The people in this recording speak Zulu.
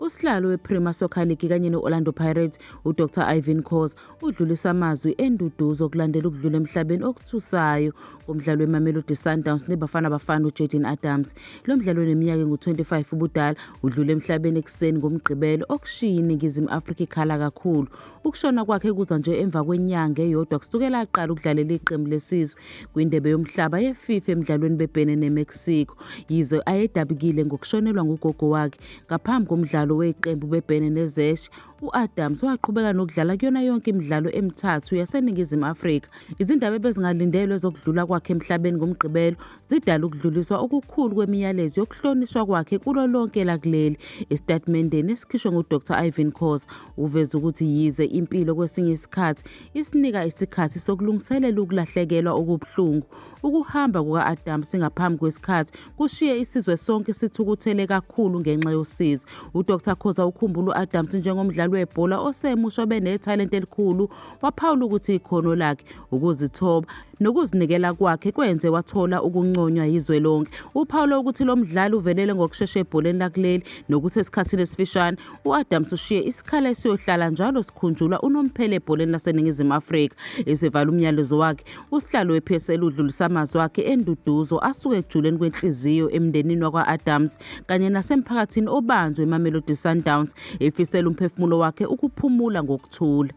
Usihlalo wePremier Soccer League kanye ne-Orlando Pirates, uDr Ivan Khoza, udlulisa amazwi enduduzo okulandela ukudlula emhlabeni okuthusayo komdlalo weMamelodi Sundowns neBafana Bafana uJayden Adams. Lo mdlalo oneminyaka engu-25 ubudala udlule emhlabeni ekuseni ngomgqibelo okushiya iNingizimu Afrika ikhala kakhulu. Ukushona kwakhe kuza nje emva kwenyanga eyodwa kusukela aqala ukudlalela iqembu lesizwe kwindebe yomhlaba yeFIFA emidlalweni bebhene neMexico, yize ayedabukile ngokushonelwa ngugogo wakhe. Ngaphambi komdlalo weqembu bebhene neZeshe, u-Adams waqhubeka nokudlala kuyona yonke imidlalo emithathu yaseNingizimu Afrika. Izindaba ebezingalindelwe zokudlula kwakhe emhlabeni ngomgqibelo zidala ukudluliswa okukhulu kwemiyalezo yokuhlonishwa kwakhe kulo lonke lakuleli. Esitatimendeni esikhishwe nguDr Ivan Khoza uveza ukuthi yize impilo kwesinye isikhathi isinika isikhathi sokulungiselela ukulahlekelwa okubuhlungu, ukuhamba kuka-Adams ngaphambi kwesikhathi kushiye isizwe sonke sithukuthele kakhulu ngenxa yosizo. uDr Khoza ukhumbula u-Adams njengomdlali webhola osemusha obenethalente elikhulu. Waphawula ukuthi ikhono lakhe, ukuzithoba nokuzinikela kwakhe kwenze wathola ukunconywa yizwe lonke. Uphawula ukuthi lo mdlali uvelele ngokushesha ebholeni lakuleli nokuthi esikhathini esifishane u-Adams ushiye isikhala esiyohlala njalo sikhunjulwa unomphela ebholeni laseNingizimu Afrika. Esevala umyalezo wakhe, usihlalo we-PSL udlulisa amazwi akhe enduduzo asuke ekujuleni kwenhliziyo emndenini wakwa-Adams kanye nasemphakathini obanzwe eMamelodi Sundowns, efisela umphefumulo wakhe ukuphumula ngokuthula.